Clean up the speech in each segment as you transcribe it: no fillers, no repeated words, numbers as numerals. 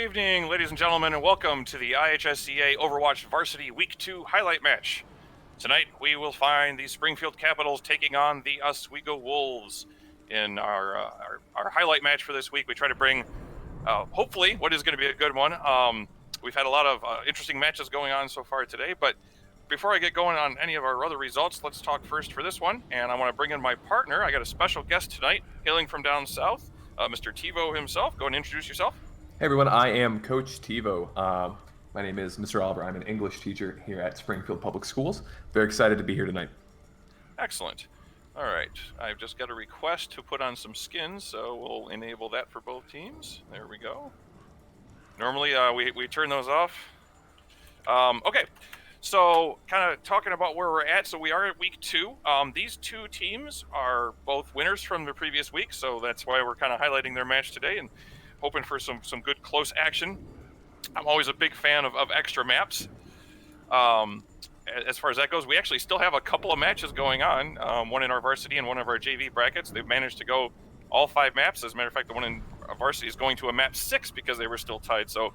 evening, ladies and gentlemen, and welcome to the IHSEA Overwatch Varsity Week 2 highlight match. Tonight, we will find the Springfield Capitals taking on the Oswego Wolves in our highlight match for this week. We try to bring, hopefully, what is going to be a good one. We've had a lot of interesting matches going on so far today, but before I get going on any of our other results, let's talk first for this one. And I want to bring in my partner. I got a special guest tonight, hailing from down south, Mr. TiVo himself. Go and introduce yourself. Hey everyone, I am Coach TiVo. My name is Mr. Oliver. I'm an English teacher here at Springfield Public Schools. Very excited to be here tonight. Excellent. All right, I've just got a request to put on some skins, so we'll enable that for both teams. There we go. Normally we turn those off. Okay, so kind of talking about where we're at. So we are at week 2. These two teams are both winners from the previous week, so that's why we're kind of highlighting their match today and hoping for some good close action. I'm always a big fan of extra maps. As far as that goes, we actually still have a couple of matches going on, one in our varsity and one of our JV brackets. They've managed to go all 5 maps. As a matter of fact, the one in varsity is going to a map 6 because they were still tied. So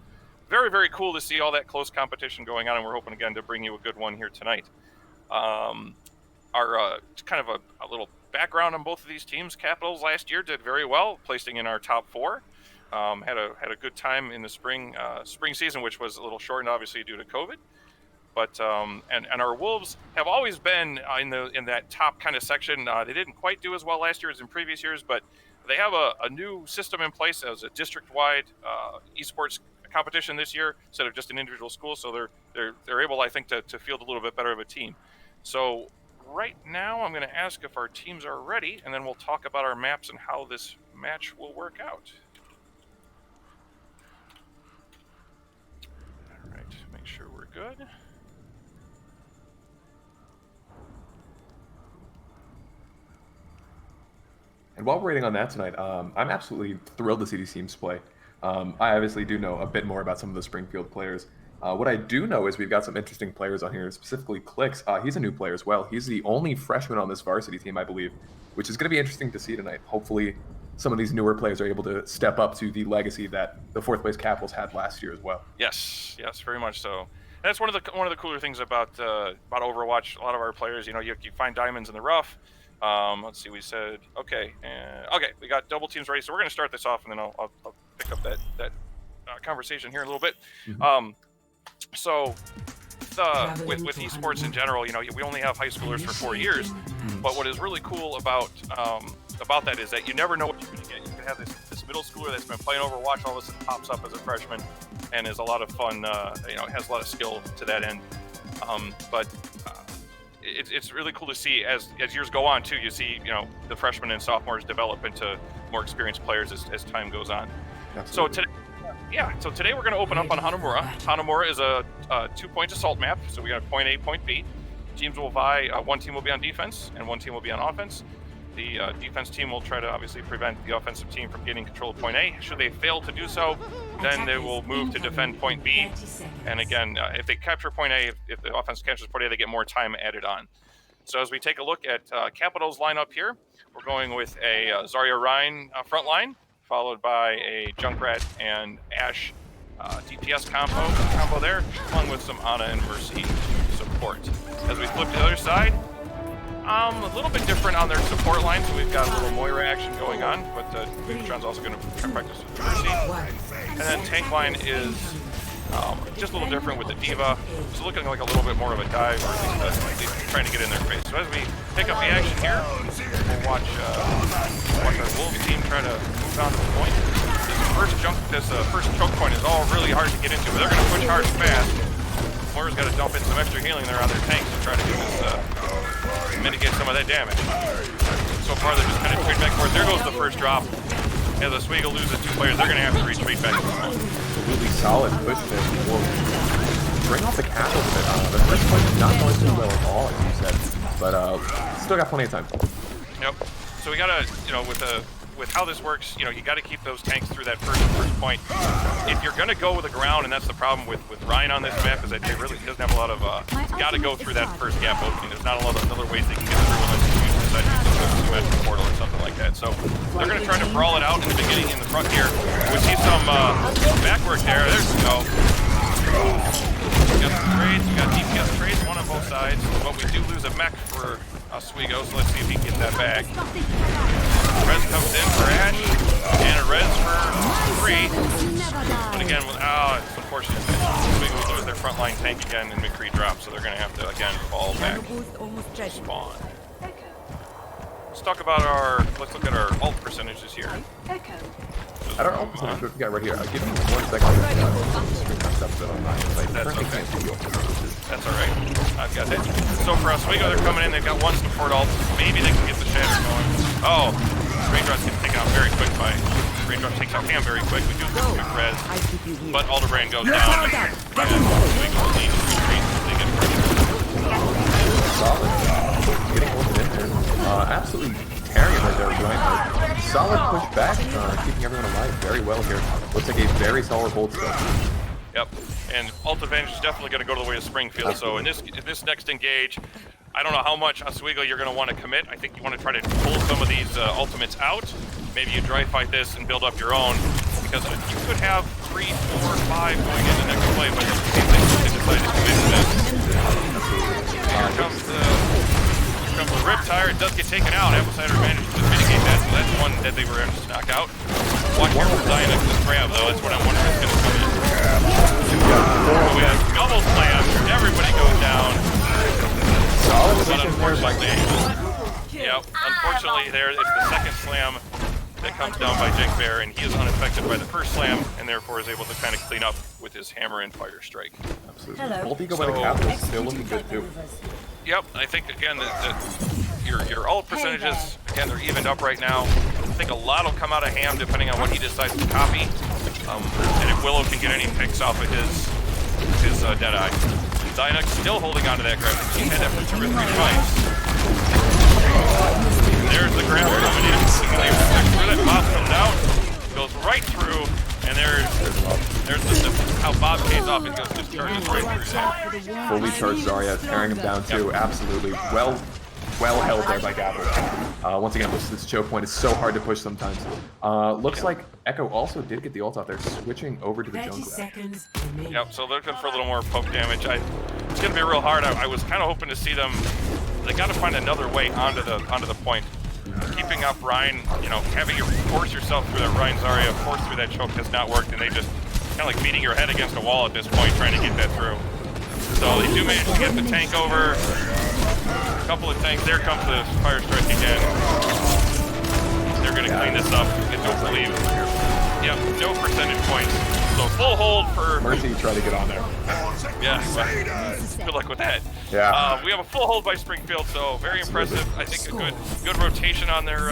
very, very cool to see all that close competition going on, and we're hoping again to bring you a good one here tonight. Our kind of a little background on both of these teams. Capitals last year did very well, placing in our top 4. Had a good time in the spring season, which was a little shortened, obviously, due to COVID. But and our Wolves have always been in that top kind of section. They didn't quite do as well last year as in previous years, but they have a new system in place as a district-wide esports competition this year instead of just an individual school. So they're able, I think, to field a little bit better of a team. So right now, I'm going to ask if our teams are ready, and then we'll talk about our maps and how this match will work out. Make sure we're good. And while we're waiting on that tonight, I'm absolutely thrilled to see these teams play. I obviously do know a bit more about some of the Springfield players. What I do know is we've got some interesting players on here, specifically Clicks. He's a new player as well. He's the only freshman on this varsity team, I believe, which is going to be interesting to see tonight. Hopefully, some of these newer players are able to step up to the legacy that the 4th place Capitals had last year as well. Yes, very much so. And that's one of the cooler things about Overwatch. A lot of our players, you find diamonds in the rough. Let's see, we said okay, we got double teams ready. So we're going to start this off, and then I'll pick up that conversation here in a little bit. Mm-hmm. With esports in general, we only have high schoolers for 4 years. But what is really cool about that is that you never know what you're going to get. You can have this middle schooler that's been playing Overwatch, all of a sudden pops up as a freshman, and is a lot of fun. Has a lot of skill to that end. It's really cool to see as years go on too. You see, the freshmen and sophomores develop into more experienced players as time goes on. Absolutely. So today we're going to open up on Hanamura. Hanamura is a 2-point assault map. So we got point A, point B. Teams will vie. One team will be on defense, and one team will be on offense. The defense team will try to obviously prevent the offensive team from getting control of point A. Should they fail to do so, then they will move to defend point B. And again, if they capture point A, if the offense captures point A, they get more time added on. So as we take a look at Capitals lineup here, we're going with a Zarya Ryan front line, followed by a Junkrat and Ash DPS combo there, along with some Ana and Mercy support. As we flip to the other side, a little bit different on their support line, so we've got a little Moira action going on, but Neutron's also going to try to practice with Mercy. And then tank line is just a little different with the Diva. It's looking like a little bit more of a dive, or at least trying to get in their face. So as we pick up the action here, we'll watch our Wolves team try to move down to the point. This first choke point is all really hard to get into, but they're going to push hard and fast. Moira's got to dump in some extra healing there on their tanks to try to get this, mitigate some of that damage. So far, they're just kind of retreating back forward. There goes the first drop. As Oswego loses 2 players, they're going to have to retreat back. Really solid push there. Bring off the Capitals a bit. The first point is not going too well at all, as you said, but still got plenty of time. Yep. So we got to, with how this works, you got to keep those tanks through that first point. If you're going to go with the ground, and that's the problem with Ryan on this map, is that he doesn't have a lot of, got to go through that first gap opening. There's not a lot of other ways they can get through unless you use the symmetric portal or something like that. So they're going going to try to brawl it out in the beginning in the front here. We see some backwork there. There's no. We got some trades. We got DPS trades, one on both sides. But we do lose a mech for Oswego, so let's see if he can get that back. Res comes in for Ash, and a res for 3. But again, it's unfortunate that Oswego would lose their frontline tank again, and McCree drops, so they're going to have to, again, fall back. Spawn. Let's look at our ult percentages here. At our ult percentage, what we got right here, I'll give you 1 second to stuff on mine. That's okay. That's alright. I've got it. So for Oswego, they're coming in, they've got 1 support ult. Maybe they can get the shatter going. Oh, Raindrops get taken out very quick by Raindrop takes out Ham very quick. We do lose quick res. But Aldebrand goes down. Oswego will lead to retreat. They get solid. Getting ulted in there. Absolutely tearing it right there, Ryan. Solid push back, keeping everyone alive very well here. Looks like a very solid hold still. Yep, and ult advantage is definitely going to go to the way of Springfield. So in this next engage, I don't know how much Oswego you're going to want to commit. I think you want to try to pull some of these ultimates out. Maybe you dry fight this and build up your own, because you could have 3, 4, 5 going into next play, but it seems like they decided to commit to this. Here comes the Riptire. It does get taken out. Apple-Cider managed to mitigate that, so that's one that they were able to knock out. Watch here for Zionix's grab, though. That's what I'm wondering is going to come in. We have double slam. Everybody goes down. But unfortunately, unfortunately, there it's the second slam that comes down by Jake Bear, and he is unaffected by the first slam, and therefore is able to kind of clean up with his hammer and fire strike. Absolutely. Multi-go by the Capitals still looking good too. Yep, I think again your ult percentages, again, they're evened up right now. I think a lot will come out of Ham depending on what he decides to copy. And if Willow can get any picks off of his Deadeye. Zynox still holding on to that grab. He had that for 2 or 3 fights. There's the grab coming in. That Bob comes out, goes right through, and there's how Bob pays off and goes just charges right through that. Fully charged Zarya, tearing him down too. Absolutely well held there by Gabble. Once again, this choke point is so hard to push sometimes. Looks like Echo also did get the ult off there, switching over to the jungle. Yep, so they're looking for a little more poke damage. It's going to be real hard. I was kind of hoping to see them. They got to find another way onto the point. Keeping up Ryan, having you force yourself through that Ryan Zarya, force through that choke has not worked, and they just kind of like beating your head against a wall at this point, trying to get that through. So they do manage to get the tank over. A couple of tanks. There comes the fire strike again. They're going to clean this up. I don't believe. Yep, no percentage points. So full hold for Mercy tried to get on there. Yeah, well, good luck with that. Yeah. We have a full hold by Springfield, so very impressive. I think a good rotation on their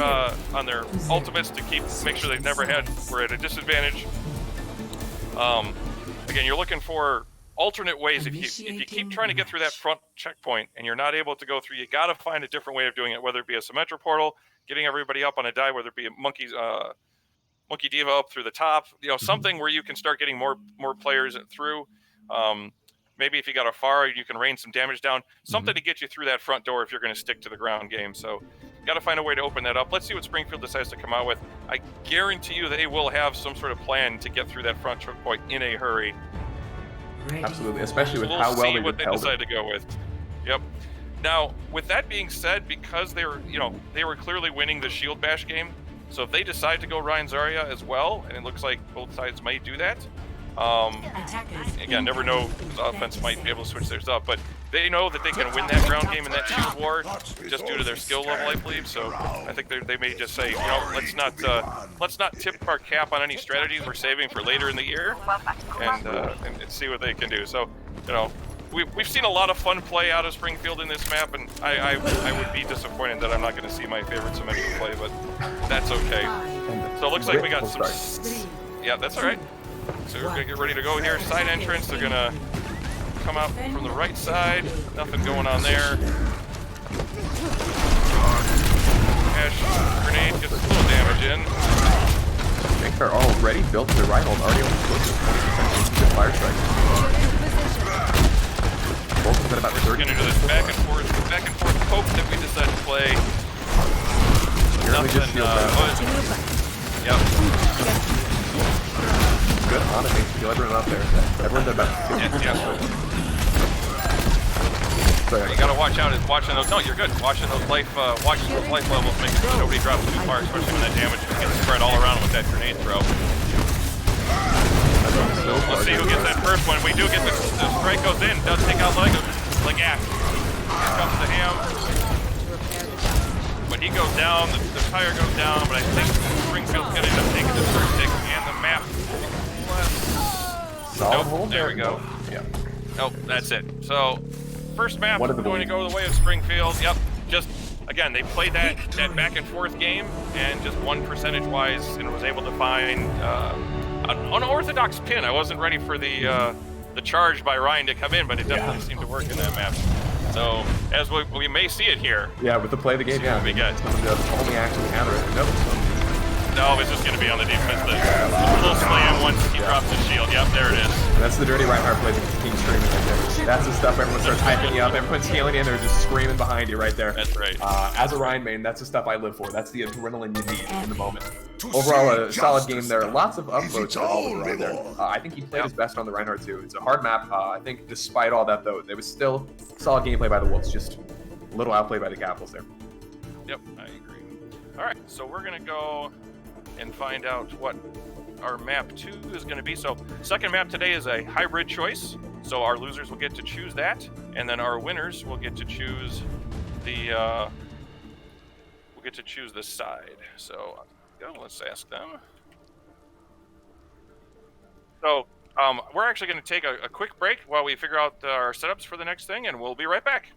ultimates to make sure they've never were at a disadvantage. Again, you're looking for alternate ways. If you keep trying to get through that front checkpoint and you're not able to go through, you got to find a different way of doing it. Whether it be a Symmetra portal, getting everybody up on a die, whether it be a Monkey Diva up through the top, something where you can start getting more players through. Maybe if you got a Pharah, you can rain some damage down. Something to get you through that front door if you're going to stick to the ground game. So you got to find a way to open that up. Let's see what Springfield decides to come out with. I guarantee you they will have some sort of plan to get through that front checkpoint in a hurry. Absolutely, especially with we'll how well what they decide to go with. Yep. Now, with that being said, because they were clearly winning the shield bash game, so if they decide to go Ryan Zarya as well, and it looks like both sides might do that. Again, never know, the offense might be able to switch theirs up, but they know that they can win that ground game and that shield war just due to their skill level, I believe. So I think they may just say, let's not tip our cap on any strategies we're saving for later in the year, and see what they can do. So we've seen a lot of fun play out of Springfield in this map, and I would be disappointed that I'm not going to see my favorite Symmetra play, but that's okay. So it looks like we got some. Yeah, that's all right. So we're gonna get ready to go here. Side entrance. They're gonna come out from the right side. Nothing going on there. Ash grenade gets a little damage in. I think they're already built to right hold, already almost close to 20% fire strike. Both of them at about 30. We're gonna do this back and forth poke that we decided to play. Nothing. Yep. Good on it. Feel everyone up there. Everyone's at about 50. Yeah. Sorry, You gotta watch out. Watching those. No, you're good. Watching those life levels, making sure nobody drops too far, especially when that damage gets spread all around with that grenade throw. Let's see who gets that first one. We do get the strike goes in. Does take out like Ash. Here comes the ham. When he goes down, the tire goes down. But I think Springfield's gonna end up taking the first pick and the map. Nope. There we go. Yeah. Nope. That's it. So. First map going to go the way of Springfield. Yep. Just again, they played that back and forth game, and just won percentage-wise, and was able to find an unorthodox pin. I wasn't ready for the charge by Ryan to come in, but it definitely seemed to work in that map. So as we may see it here. Yeah, with the play of the game, yeah. We got the only action we have right now. No, it's just going to be on the defense. The little slam once he drops his shield. Yep, there it is. That's the dirty Reinhardt play that Team screaming right there. That's the stuff everyone starts hyping you up. Everyone's healing in. They're just screaming behind you right there. That's right. As a Ryan main, that's the stuff I live for. That's the adrenaline you need in the moment. Overall, a solid game there. Lots of upvotes for Oliver right there. I think he played his best on the Reinhardt too. It's a hard map. I think despite all that though, it was still solid gameplay by the Wolves. Just a little outplayed by the Capitals there. Yep, I agree. All right, so we're going to go and find out what our map 2 is going to be. So second map today is a hybrid choice. So our losers will get to choose that, and then our winners will get to choose the side. So let's ask them. So we're actually going to take a quick break while we figure out our setups for the next thing, and we'll be right back.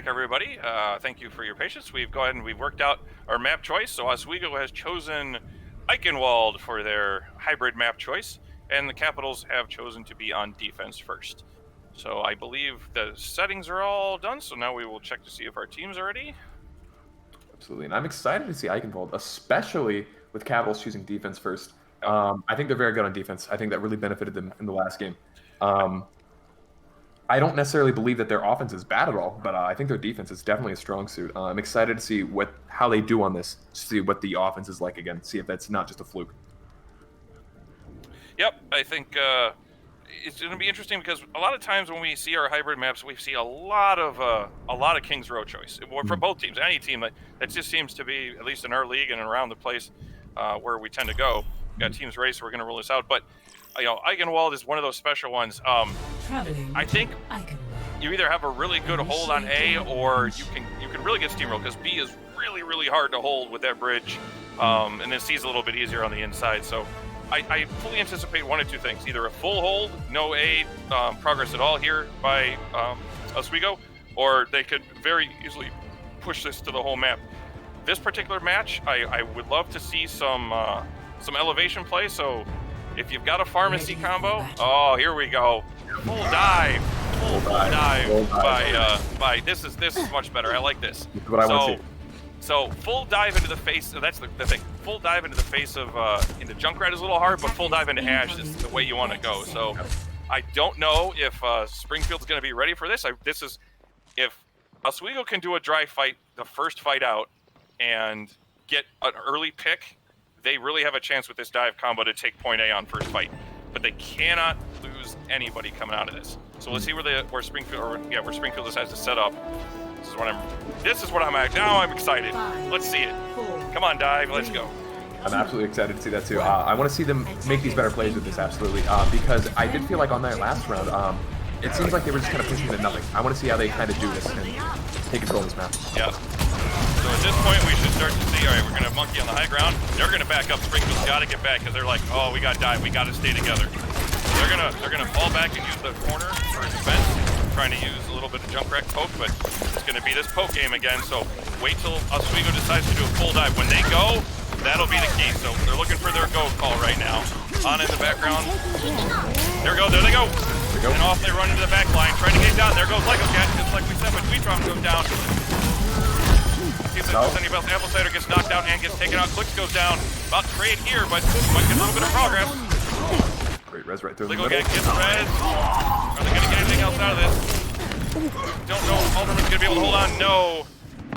Everybody, thank you for your patience. We've gone and we've worked out our map choice. So Oswego has chosen Eichenwald for their hybrid map choice, and the Capitals have chosen to be on defense first. So I believe the settings are all done. So now we will check to see if our teams are ready. Absolutely, and I'm excited to see Eichenwald, especially with Capitals choosing defense first. I think they're very good on defense. I think that really benefited them in the last game. I don't necessarily believe that their offense is bad at all, but I think their defense is definitely a strong suit. I'm excited to see how they do on this, see what the offense is like again, see if that's not just a fluke. Yep, I think it's going to be interesting because a lot of times when we see our hybrid maps, we see a lot of King's Row choice for both teams. Any team that just seems to be, at least in our league and around the place where we tend to go. We got teams race. We're going to rule this out, but Eichenwald is one of those special ones. I think you either have a really good hold on A, or you can really get steamrolled because B is really hard to hold with that bridge, and then C is a little bit easier on the inside. So I fully anticipate one of two things: either a full hold, no A progress at all here by Oswego, or they could very easily push this to the whole map. This particular match, I would love to see some elevation play. So if you've got a pharmacy combo, oh, here we go. Full dive by this is much better. I like this. That's what I want to see. So full dive into the face. That's the thing. Full dive into the face of into Junkrat is a little hard, but full dive into Ash is the way you want to go. So I don't know if Springfield's going to be ready for this. If Oswego can do a dry fight, the first fight out, and get an early pick, they really have a chance with this dive combo to take point A on first fight. But they cannot lose anybody coming out of this. So let's see where Springfield decides to set up. This is what I'm at. Now I'm excited. Let's see it. Come on, dive. Let's go. I'm absolutely excited to see that too. I want to see them make these better plays with this, absolutely, because I did feel like on that last round, it seems like they were just kind of pushing to nothing. I want to see how they kind of do this and take control of this map. Yeah. So at this point, we should start to see, all right, we're going to monkey on the high ground. They're going to back up. Springfield's got to get back because they're like, oh, we got to dive. We got to stay together. They're gonna fall back and use the corner for defense, trying to use a little bit of Junkrat poke, but it's going to be this poke game again. So wait till Oswego decides to do a full dive. When they go, that'll be the key. So they're looking for their go call right now. On in the background. There they go. And off they run into the back line, trying to get down. There goes Lego Cat, just like we said, when Tweetron goes down. See if the Apple Cider gets knocked out and gets taken out. Clicks goes down. About to trade here, but might get a little bit of progress. Great res right through Lego Cat gets res. Are they going to get anything else out of this? Don't know if Alderman's going to be able to hold on. No.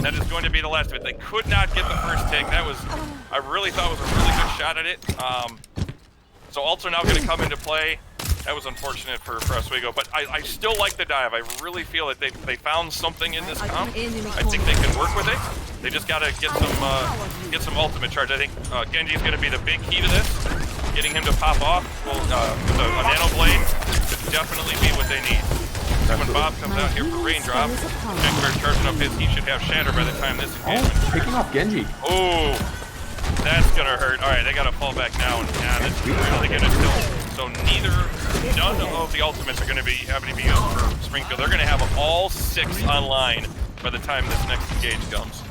That is going to be the last of it. They could not get the first take. That was, I really thought was a really good shot at it. So ults are now going to come into play. That was unfortunate for Oswego, but I still like the dive. I really feel that they found something in this comp. I think they can work with it. They just got to get some ultimate charge. I think Genji's going to be the big key to this. Getting him to pop off with a nano blade could definitely be what they need. When Bob comes out here for Raindrop, Jackberg charging up his, he should have Shatter by the time this engagement. Picking off Genji. Oh, that's going to hurt. All right, they got to fall back now. And that's really going to still. So none of the ultimates are going to be having to be used for Springfield. They're going to have all 6 online by the time this next engage comes.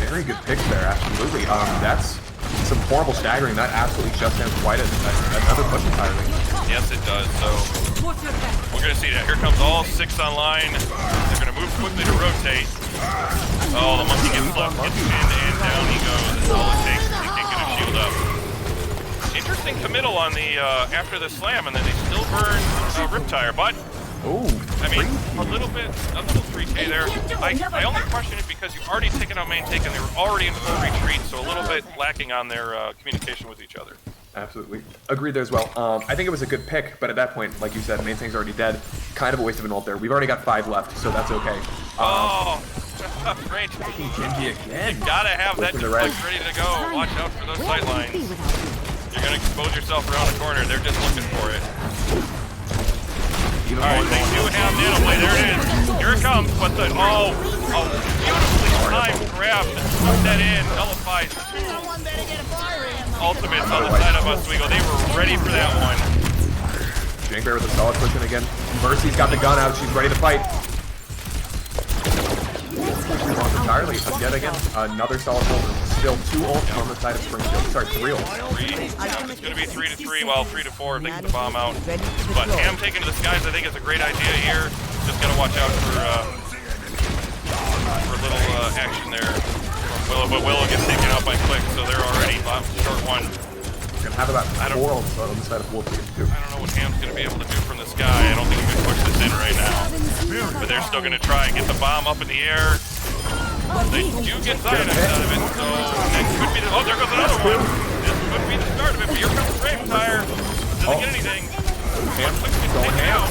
Very good picks there, absolutely. That's some horrible staggering. That absolutely shuts down quite another push entirely. Yes, it does. So we're going to see that. Here comes all 6 online. They're going to move quickly to rotate. Oh, the monkey gets left, gets pinned, and down he goes. That's all it takes. He can't get a shield up. Interesting committal on the after the slam, and then they still burn Riptire, but I mean, a little 3K there. I only question it because you've already taken out main take and they were already in full retreat, so a little bit lacking on their communication with each other. Absolutely. Agreed there as well. I think it was a good pick, but at that point, like you said, main tank's already dead. Kind of a waste of an ult there. We've already got 5 left, so that's okay. Great. Taking Genji again. You gotta have that deflect ready to go. Watch out for those sight lines. You're gonna expose yourself around the corner. They're just looking for it. Alright, they do have Nanoblade. There it is. Here it comes. But beautifully timed grab to put that in. Nullifies 2 ultimates on the side of Oswego. They were ready for that one. Jankbear with a solid push in again. Mercy's got the gun out. She's ready to fight. Entirely. Yet again, another solid ult. Still 2 ults on the side of Springfield. Sorry, 3 ults. 3. Yeah, it's going to be 3-3. Well, 3-4 if they get the bomb out. But Ham taking to the skies, I think, is a great idea here. Just got to watch out for a little action there. But Willow gets taken out by Click, so they're already short 1. Gonna have about 4 on the side of Wolf Team too. I don't know what Ham's going to be able to do from this guy. I don't think he can push this in right now. But they're still going to try and get the bomb up in the air. They do get Zionist out of it, so that could be the... Oh, there goes another one. This could be the start of it, but here comes Frame Tire. Doesn't get anything. Ham Gets going taken Ham. out.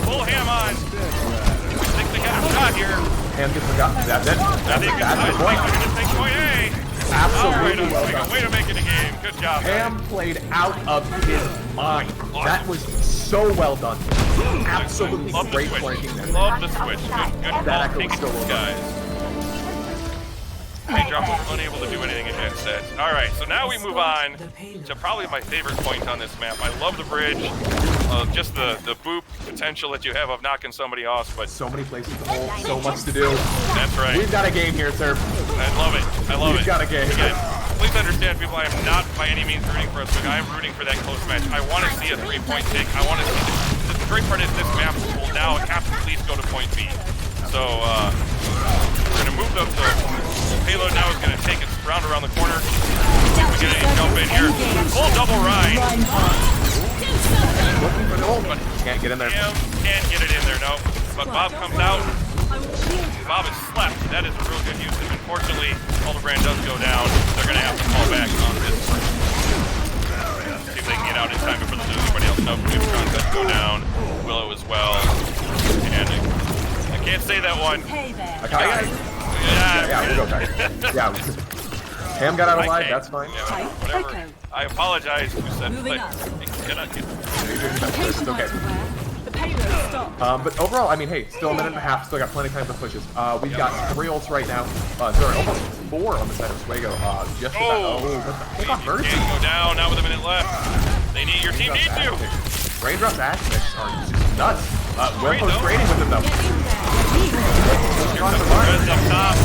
Full Ham on. I think they got a shot here. Ham gets forgotten. That's it. I think That's the point. they're going to take point A. Absolutely All well right, done. way to make it a game. Good job. Ham played out of his mind. That was so well done. Absolutely Love the great switch. flanking there. Love the switch. Good That call. echo Take was it, still well guys. Drop was unable to do anything against that. All right, so now we move on to probably my favorite point on this map. I love the bridge, just the boop potential that you have of knocking somebody off. But So many places to hold, so much to do. that's right. We've got a game here, sir. I love it. I love We've it. got a game. Again, please understand, people, I am not by any means rooting for us. I am rooting for that close match. I want to see a 3-point take. I want to see this. The great part is this map will now have to at least go to point B. So we're going to move the payload now is going to take it round around the corner. We get a jump in here. Full double ride. Looking for the ult, but can't get in there. Cam can't get it in there, no. But Bob comes out. Bob is slept. That is a real good usage. Unfortunately, Aldebrand does go down. They're going to have to fall back on this. See if they can get out in time before everybody else. No, Neutron does go down. Willow as well. And I can't say that one. Yeah, we go back. Yeah, Ham got out alive, that's fine. Yeah, whatever. I apologize who said play. Cannot get It's okay. But overall, I mean, hey, still a minute and a half, still got plenty of time for pushes. We've got 3 ults right now. Sorry, almost 4 on the side of Oswego. Just about, take off Mercy. Can't go down, now with a minute left. They need, your team needs you. Raindrops aspects are just nuts. Wilco's trading with him though. Here comes the Reds up top.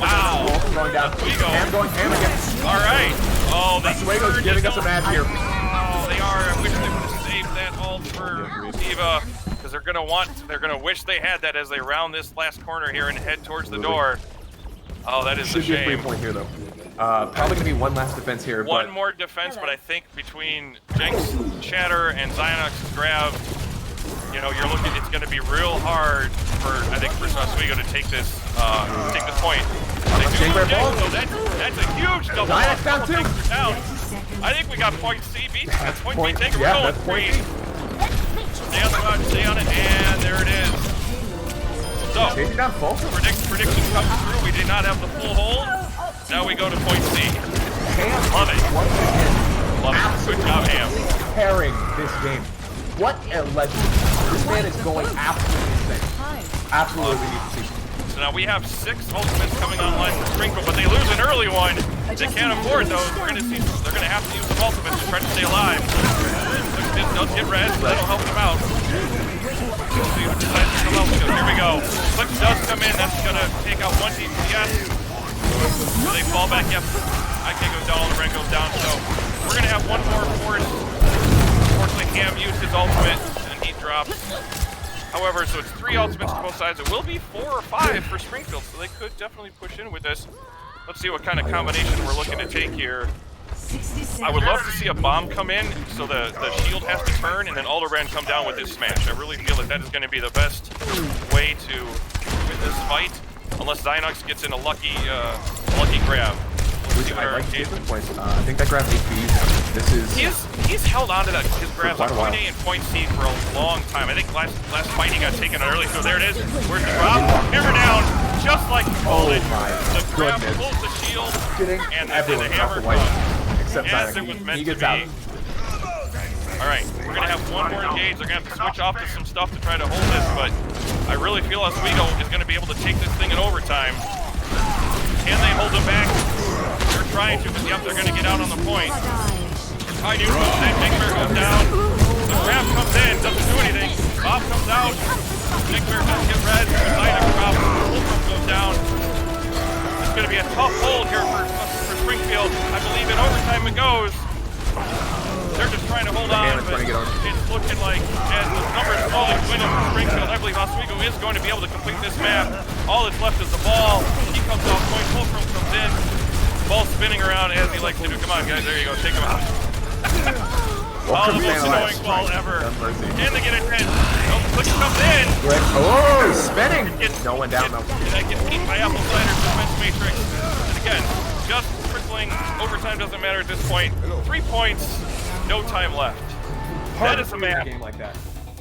Wow. Going down. Ham going Ham again. All right. Oh, they Oswego's giving us a match here. Oh, they are. I wish they would have saved that ult for Diva, because they're gonna wish they had that as they round this last corner here and head towards the door. Oh, that is a Should be a shame. 3-point here though. Probably gonna be one last defense here. One more defense, but I think between Jenks, Shatter, and Xynox's grab, you know, you're looking. It's going to be real hard for Oswego to take this point. They do ball. so that's a huge double. Xynox down too. Down. I think we got point C beat. That's point B taken. Yeah, We're that's going point free. Stay on the run, stay on it, and there it is. So Chasing down Fulton. prediction comes through. We did not have the full hold. Now we go to point C. Love it. Love it. Good job, Ham. Carrying this game. What a legend. This man is going absolutely insane. Absolutely need to see. So now we have 6 ultimates coming online for Springfield, but they lose an early one. They can't afford those. They're gonna have to use some ultimates to try to stay alive. This does get red, so that'll help them out. See who decides to come out. So here we go. Click does come in. That's gonna take out one team. Yes. So they fall back. Yep. I can't go down. The red goes down. So we're gonna have one more force. Unfortunately, Cam used his ultimate and he drops. However, so it's 3 ultimates to both sides. It will be 4 or 5 for Springfield, so they could definitely push in with this. Let's see what kind of combination we're looking to take here. I would love to see a bomb come in, so the shield has to turn, and then Aldebrand come down with his smash. I really feel that is going to be the best way to win this fight, unless Xynox gets in a lucky grab. I like his points. I think that grab HP. This is. He's held on to his grabs on quite a point A and point C for a long time. I think last fight he got taken early. So there it is. Where's the drop? Hammer down, just like you called it. The grab pulls the shield, and then the hammer comes. Except Yes, Xynox. it was meant He to gets be. out. All right, we're gonna have one more engage. They're gonna have to switch off to some stuff to try to hold this, but I really feel Oswego is gonna be able to take this thing in overtime. Can they hold them back? They're trying to, but yep, they're gonna get out on the point. High neutral, then Nickmare goes down. The grab comes in, doesn't do anything. Bob comes out. Nickmare does get red. Xynox drops. Wolfram goes down. It's gonna be a tough hold here for Springfield. I believe in overtime it goes. They're just trying to hold on, but it's looking like as the numbers slowly dwindle for Springfield, I believe Oswego is going to be able to complete this map. All that's left is the ball. He comes off point, Wolfram comes in. Ball spinning around as he likes to do. Come on, guys. There you go. Take him out. Oh, the most annoying ball ever. Can they get it in? Nope. Click comes in. Oh, spinning. No one down though. And I get beat by Apple Cider Defense Matrix. And again, just trickling. Overtime doesn't matter at this point. 3 points. No time left. That is a map. Game like that.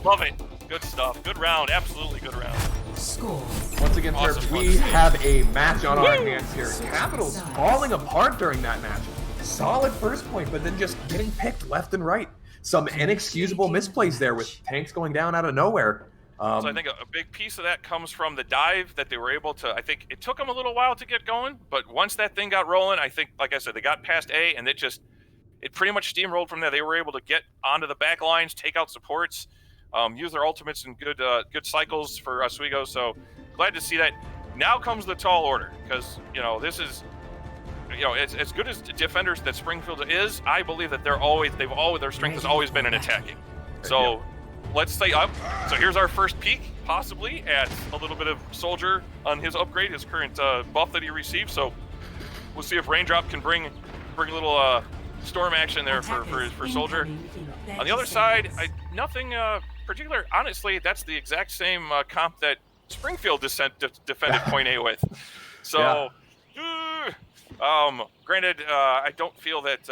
Love it. Good stuff. Good round. Absolutely good round. Score. Once again, Awesome sir, fun we to see. have a match on our hands here. Capitals falling apart during that match. Solid first point, but then just getting picked left and right. Some inexcusable misplays there with tanks going down out of nowhere. So I think a big piece of that comes from the dive that they were able to. I think it took them a little while to get going, but once that thing got rolling, I think, like I said, they got past A, and it pretty much steamrolled from there. They were able to get onto the back lines, take out supports, use their ultimates in good cycles for Oswego. So glad to see that. Now comes the tall order, because this is. As good as defenders that Springfield is, I believe that their strength has always been in attacking. So let's stay up. So here's our first peek, possibly, at a little bit of Soldier on his upgrade, his current buff that he received. So we'll see if Raindrop can bring a little storm action there for Soldier. On the other side, nothing particular. Honestly, that's the exact same comp that Springfield defended Point A with. So. Yeah. Granted, I don't feel that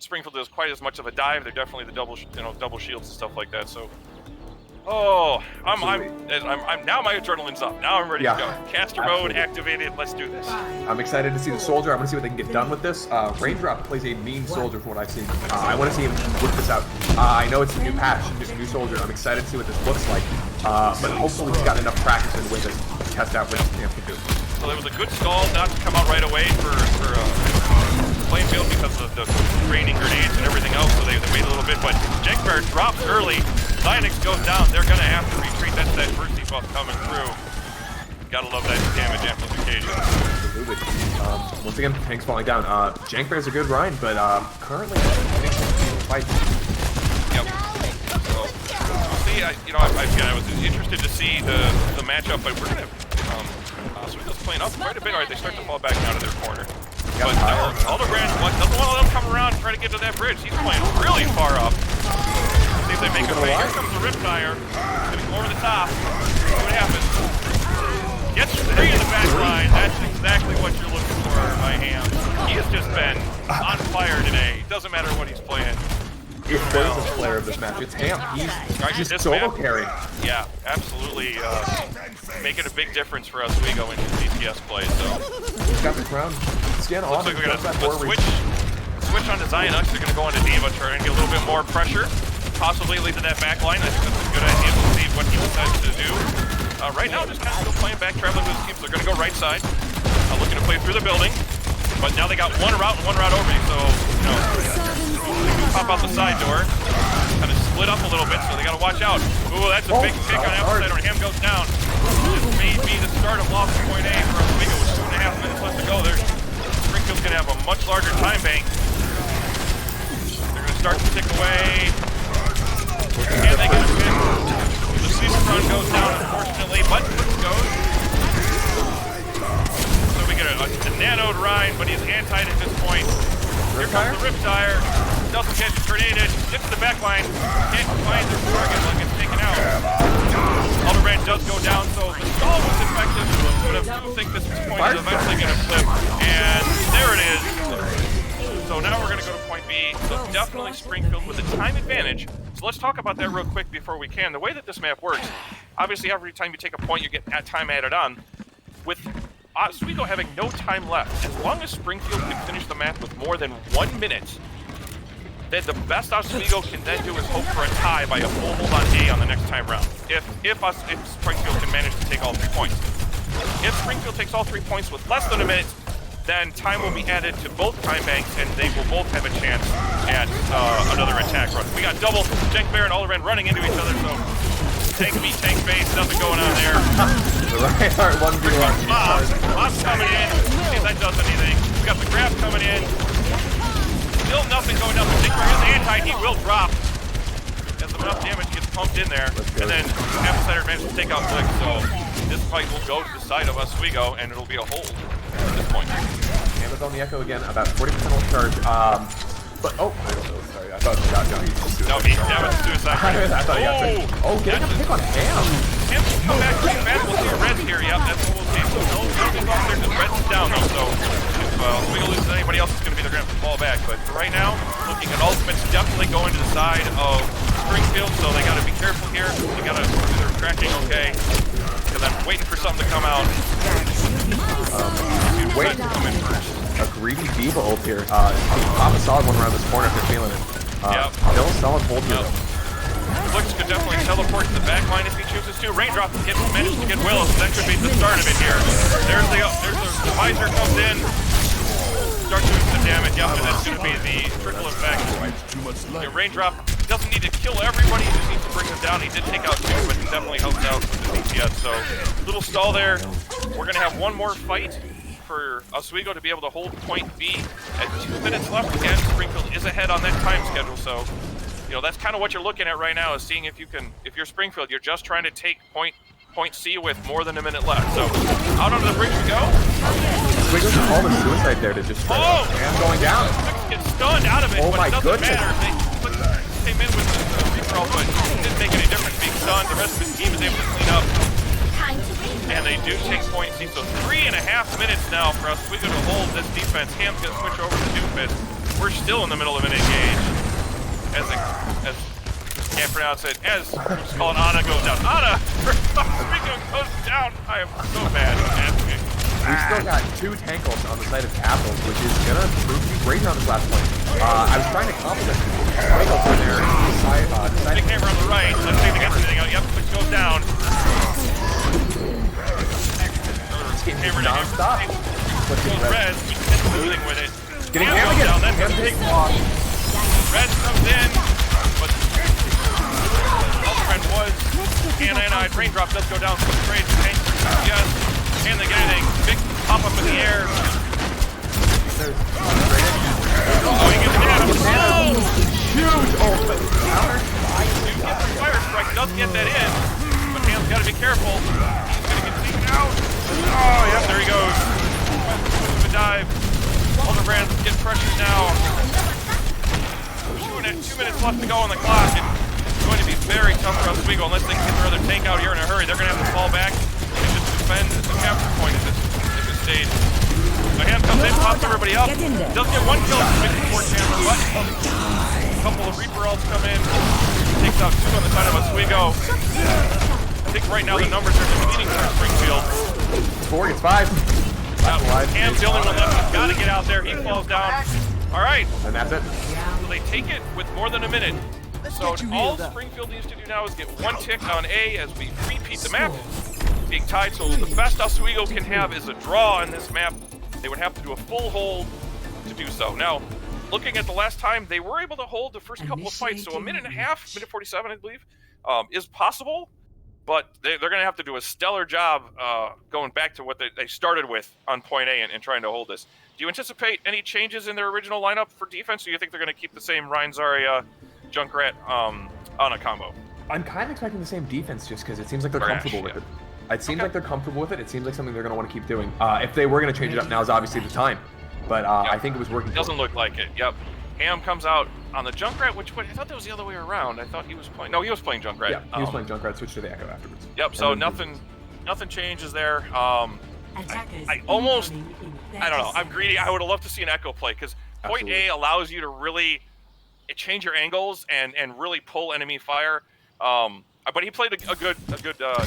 Springfield does quite as much of a dive. They're definitely the double shields and stuff like that. So, I'm now my adrenaline's up. Now I'm ready to go. Caster mode activated. Let's do this. I'm excited to see the Soldier. I want to see what they can get done with this. Raindrop plays a mean Soldier from what I've seen. I want to see him work this out. I know it's a new patch, just a new Soldier. I'm excited to see what this looks like. But hopefully he's got enough practice and with it to test out what his camp can do. So there was a good stall not to come out right away for Springfield because of the raining grenades and everything else, so they wait a little bit. But Jankbear drops early. Zionix goes down. They're going to have to retreat. That's that mercy buff coming through. Gotta love that damage amplification. Absolutely. Once again, tanks falling down. Jankbear's a good Ryan, but currently, I think fight. Yep. So we'll see. I was interested to see the matchup, but we're going to. Oswego's playing up quite a bit. All right, they start to fall back out of their corner. But no, Aldebrand doesn't want to let him come around and try to get to that bridge. He's playing really far up. See if they make a play. Here comes the Riptire. Going over the top. See what happens. Gets 3 in the back line. That's exactly what you're looking for, my ham. He has just been on fire today. Doesn't matter what he's playing. It's the player of this match. It's Ham. He's just solo carrying. Yeah, absolutely. Making a big difference for Oswego in his DPS play. So he's got the crown skin on. Looks like we're gonna switch onto Zionux. They're gonna go onto Diva, try and get a little bit more pressure. Possibly lead to that back line. I think that's a good idea. We'll see what he decides to do. Right now, just kind of still playing back, traveling with his teams. They're gonna go right side, looking to play through the building. But now they got one route and one route over me, so pop out the side door, kind of split up a little bit, so they got to watch out. Ooh, that's a big pick on outside when Ham goes down. This may be the start of loss point A for Oswego with 2.5 minutes left to go. Springfield's going to have a much larger time bank. They're going to start to tick away. Can they get a pin? The season run goes down, unfortunately, but it goes. So we get a nanoed Ryan, but he's antied at this point. Here comes the Riptire. Doesn't get grenaded. Gets to the back line. Can't find their target like it's taken out. Alderbrand does go down, so the stall was effective. But I do think this point is eventually going to flip. And there it is. So now we're going to go to point B. So definitely Springfield with a time advantage. So let's talk about that real quick before we can. The way that this map works, obviously every time you take a point, you get time added on. With Oswego having no time left, as long as Springfield can finish the map with more than 1 minute, then the best Oswego can then do is hope for a tie by a full hold on A on the next time round. If Springfield can manage to take all 3 points. If Springfield takes all 3 points with less than a minute, then time will be added to both time banks, and they will both have a chance at another attack run. We got double Jankbear and Alderbrand running into each other, so tank meet tank base, nothing going on there. The Reinhardt 1v1. Bob's coming in. See if that does anything. We got the grab coming in. Still nothing going down. The Jankbear is anti. He will drop as enough damage gets pumped in there. And then Apple Cider manages to take out Blick. So this fight will go to the side of Oswego, and it'll be a hold. at this point. Hammer's on the Echo again, about 40% ult charge. But sorry, I thought it was shotgun. No, he damn it, suicide. I thought he got tricked. Oh, getting a pick on Ham. Ham can come back pretty fast. We'll see Reds here. Yep, that's what we'll see. So no things off there because Reds is down though. So if Oswego loses anybody else, it's going to be they're going to have to fall back. But for right now, looking at ultimates, definitely going to the side of Springfield. So they got to be careful here. They got to do their tracking okay. Because I'm waiting for something to come out. Wait. To come in first. A greedy Diva ult here. Pop a solid one around this corner if they're feeling it. Still a solid hold here. Looks could definitely teleport to the back line if he chooses to. Raindrop managed to get Willow, so that could be the start of it here. There's the visor comes in. Starts doing some damage. Yep, and that's going to be the trickle effect. Raindrop doesn't need to kill everybody, he just needs to bring them down. He did take out 2, but he definitely helps out with the DPS. So, little stall there. We're going to have one more fight for Oswego to be able to hold point B at 2 minutes left. Again, Springfield is ahead on that time schedule, so you know that's kind of what you're looking at right now is seeing if you can, if you're Springfield, you're just trying to take point C with more than a minute left. So out onto the bridge we go. Oswego's all the suicide there to just and going down. Gets stunned out of it, but it doesn't matter. They came in with the reroll, but it didn't make any difference being stunned. The rest of his team is able to clean up. And they do take point C, so 3.5 minutes now for Oswego to hold this defense. Ham's gonna switch over to Doofus. We're still in the middle of an engage. As can't pronounce it, as just call it Ana goes down. Ana for Oswego goes down. I am so bad at it. We've still got 2 tank ults on the side of Capitals, which is gonna prove to be great on this last point. I was trying to compliment Oswego for their big hammer on the right. Let's see if they get anything out. Yep, switch goes down. Hammer non-stop. Reds, moving with it. Getting Ham again. Down. That's a big block. Reds comes in, but Ultraman was Anna-eyed. Raindrop does go down. Quick trade. Tank. Yes. And they get anything. Big pop up in the air. Oh, he gets down. Oh! Huge ult, but counter. Fire strike does get that in, but Ham's got to be careful. He's going to get taken out. Oh, yep, there he goes. Good dive. Alderbrand getting pressured now. 2 minutes left to go on the clock. It's going to be very tough for Oswego unless they can get their other tank out here in a hurry. They're going to have to fall back and just defend the capture point at this stage. So Ham comes in, pops everybody up. Does get 1 kill from 54 Chandler, but a couple of Reaper ults come in. Takes out 2 on the side of Oswego. I think right now the numbers are depleting for Springfield. It's 4, it's 5. Ham's the only one left. He's got to get out there. He falls down. All right. And that's it. So they take it with more than a minute. So all Springfield needs to do now is get 1 tick on A as we repeat the map. Being tied, so the best Oswego can have is a draw on this map. They would have to do a full hold to do so. Now, looking at the last time, they were able to hold the first couple of fights. So a minute and a half, minute 47, I believe, is possible. But they're going to have to do a stellar job going back to what they started with on point A and trying to hold this. Do you anticipate any changes in their original lineup for defense, or do you think they're going to keep the same Ryan Zarya, Junkrat on a combo? I'm kind of expecting the same defense just because it seems like they're comfortable with it. It seems like they're comfortable with it. It seems like something they're going to want to keep doing. If they were going to change it up, now is obviously the time. But I think it was working. Doesn't look like it. Yep. Ham comes out on the Junkrat, which I thought that was the other way around. I thought he was playing. No, he was playing Junkrat. Yeah, he was playing Junkrat. Switched to the Echo afterwards. Yep. So nothing changes there. I almost, I don't know. I'm greedy. I would have loved to see an Echo play because point A allows you to really change your angles and really pull enemy fire. But he played a good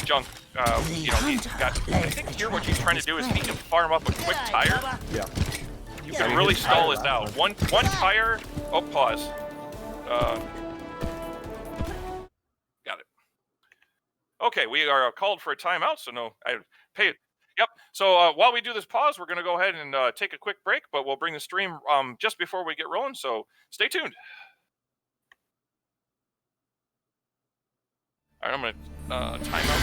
Junk. You know, he's got. I think here what he's trying to do is he can farm up a quick tire. Yeah. You can really stall this out. One tire. Oh, pause. Got it. Okay, we are called for a timeout, so no, I pay it. Yep. So while we do this pause, we're going to go ahead and take a quick break, but we'll bring the stream just before we get rolling. So stay tuned. All right, I'm going to time out.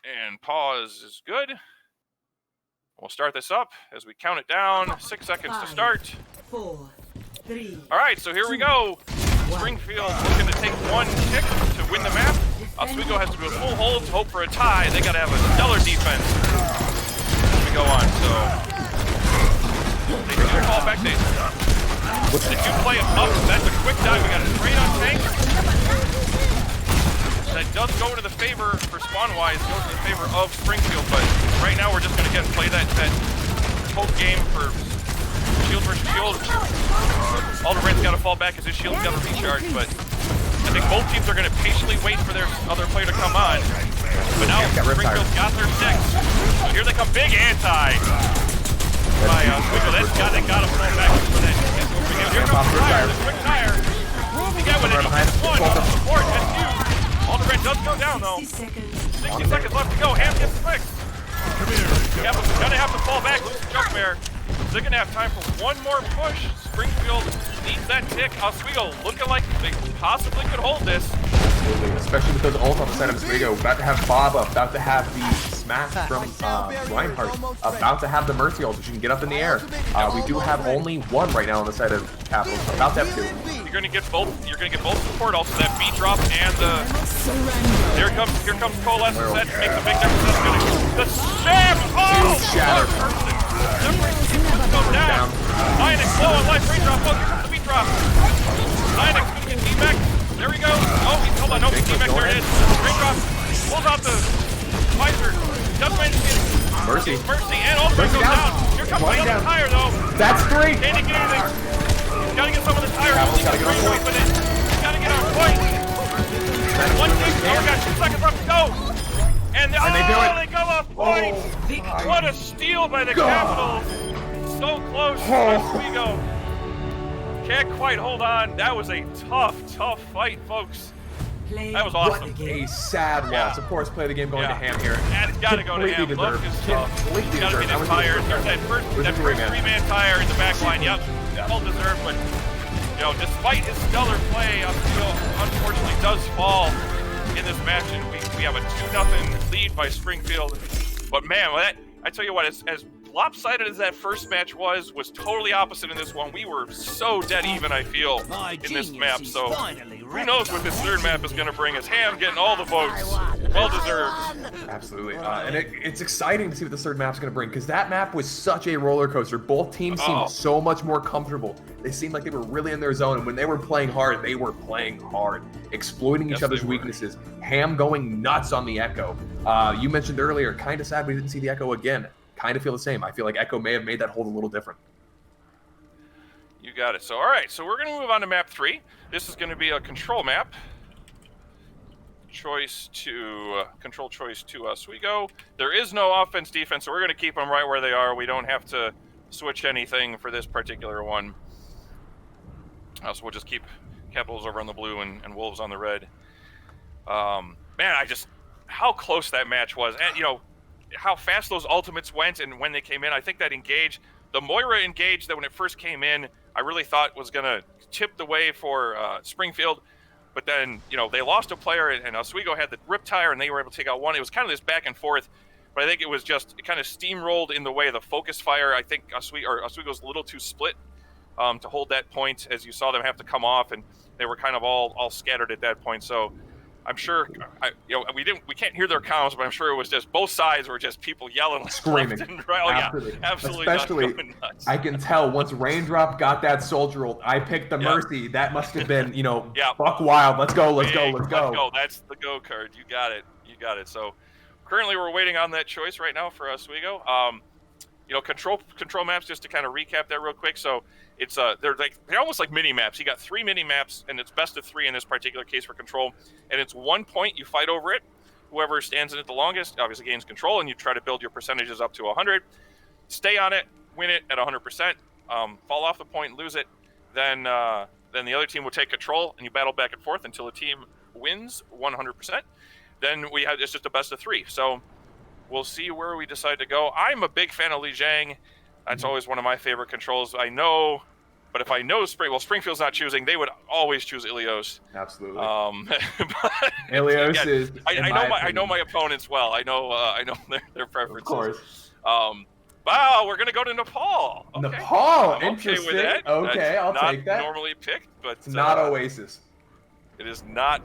And pause is good. We'll start this up as we count it down. 6 seconds to start. 4, 3. All right, so here we go. Springfield looking to take one tick to win the map. Oswego has to do a full hold to hope for a tie. They got to have a stellar defense as we go on. So they do fall back. They do play it up. That's a quick dive. We got a trade on tank. That does go to the favor for spawn-wise, goes to the favor of Springfield, but right now we're just going to play that hope game for shield versus shield. Alderand's got to fall back as his shield's got to recharge, but I think both teams are going to patiently wait for their other player to come on. But now Springfield's got their 6. So here they come, big anti by Oswego. They got him thrown back for that. Here comes the tire, the quick tire. He got with it, he gets one on the support, that's huge. Alderand does go down though. 60 seconds left to go. Ham gets fixed. Gonna have to fall back. Lose the jump bear. They're gonna have time for one more push. Springfield needs that tick. Oswego looking like they possibly could hold this. Absolutely, especially with those ults on the side of Oswego. About to have Baba, about to have the smash from Reinhardt, about to have the Mercy ult, so she can get up in the air. We do have only one right now on the side of Capital, about to have 2. You're gonna get both. You're gonna get both support. Also that beat drop and the. Here comes Coalescence. That makes a big difference. That's gonna the sham. Oh, shatter. Go down. Ionix low on life. Free drop. Oh, here comes the beat drop. Ionix gonna get teaback. There we go. Oh, hold on. No, teaback. There it is. Free drop. Pulls out the visor. Does manage to get Mercy, and all the way goes down. Here comes the other tire though. That's 3. Can't get anything. Gotta get some of the tires. Gotta get on point. Gotta get on point. One thing. Oh, we got 2 seconds left to go. And they do it. They go off point. Oh, what a steal by the Capitals. So close. Oswego can't quite hold on. That was a tough fight, folks. That was awesome. What a sad loss. Of course, play the game going to Ham here. And it's got to go to Ham. Look, it's tough. It's got to be the tires. There's that first 3-man tire in the back line. Yep, well deserved, but you know, despite his stellar play, Oswego unfortunately does fall in this match, and we have a 2-0 lead by Springfield. But man, I tell you what, as lopsided as that first match was totally opposite in this one. We were so dead even, I feel, in this map. So who knows what this third map is going to bring us. Ham getting all the votes. Well deserved. Absolutely. And it's exciting to see what this third map's going to bring, because that map was such a roller coaster. Both teams seemed so much more comfortable. They seemed like they were really in their zone, and when they were playing hard, they were playing hard, exploiting each other's weaknesses. Ham going nuts on the Echo. You mentioned earlier, kind of sad we didn't see the Echo again. Kind of feel the same. I feel like Echo may have made that hold a little different. You got it. So, all right. So we're going to move on to map 3. This is going to be a control map. Control choice to Oswego. There is no offense defense, so we're going to keep them right where they are. We don't have to switch anything for this particular one. So we'll just keep Capitals over on the blue and Wolves on the red. Man, how close that match was. And, you know, how fast those ultimates went and when they came in. I think that engage, the Moira engage that when it first came in, I really thought was going to tip the way for Springfield. But then, you know, they lost a player and Oswego had the rip tire and they were able to take out one. It was kind of this back and forth, but I think it kind of steamrolled in the way of the focus fire. I think Oswego's a little too split to hold that point, as you saw them have to come off, and they were kind of all scattered at that point. So I'm sure, we can't hear their comms, but I'm sure it was just both sides were just people yelling, screaming. Left and right. Oh, absolutely. Yeah, absolutely. Especially, going nuts. I can tell once Raindrop got that soldier ult, I picked the Mercy. That must have been, buck wild. Let's go. Let's go. That's the go card. You got it. So currently we're waiting on that choice right now for Oswego. Control maps, just to kind of recap that real quick. So it's they're almost like mini maps. You got 3 mini maps, and it's best of 3 in this particular case for control. And it's 1 point, you fight over it. Whoever stands in it the longest obviously gains control, and you try to build your percentages up to 100. Stay on it, win it at 100%. Fall off the point, lose it, then the other team will take control, and you battle back and forth until the team wins 100%. Then it's just a best of 3. So we'll see where we decide to go. I'm a big fan of Li Jiang. That's always one of my favorite controls. I know But if I know Springfield's not choosing, they would always choose Ilios. Absolutely. But Ilios again, is. I know my opponents well. I know their preferences. Of course. Wow, we're gonna go to Nepal. Okay. Nepal, I'm interesting. Okay, with that. Okay, That's I'll not take that. Normally picked, but It's not Oasis. It is not.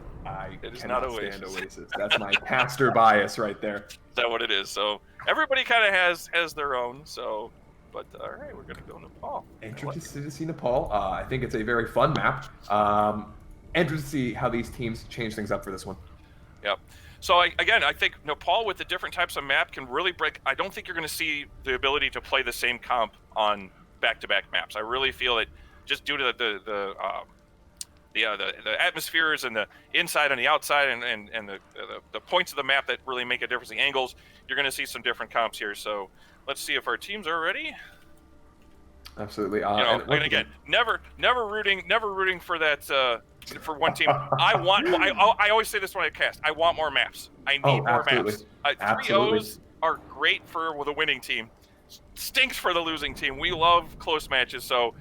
It is cannot not Oasis. stand Oasis. That's my caster bias right there. Is that what it is? So everybody kind of has their own. So, but all right, we're gonna go Nepal. Interested to see Nepal. I think it's a very fun map. Interested to see how these teams change things up for this one. Yep. So I think Nepal with the different types of map can really break. I don't think you're going to see the ability to play the same comp on back-to-back maps. I really feel it just due to the atmospheres and the inside and the outside and the points of the map that really make a difference. The angles, you're going to see some different comps here. So let's see if our teams are ready. Absolutely. And again, never rooting for that. For one team, I always say this when I cast. I want more maps. I need more maps. 3-0s are great for the winning team. Stinks for the losing team. We love close matches. So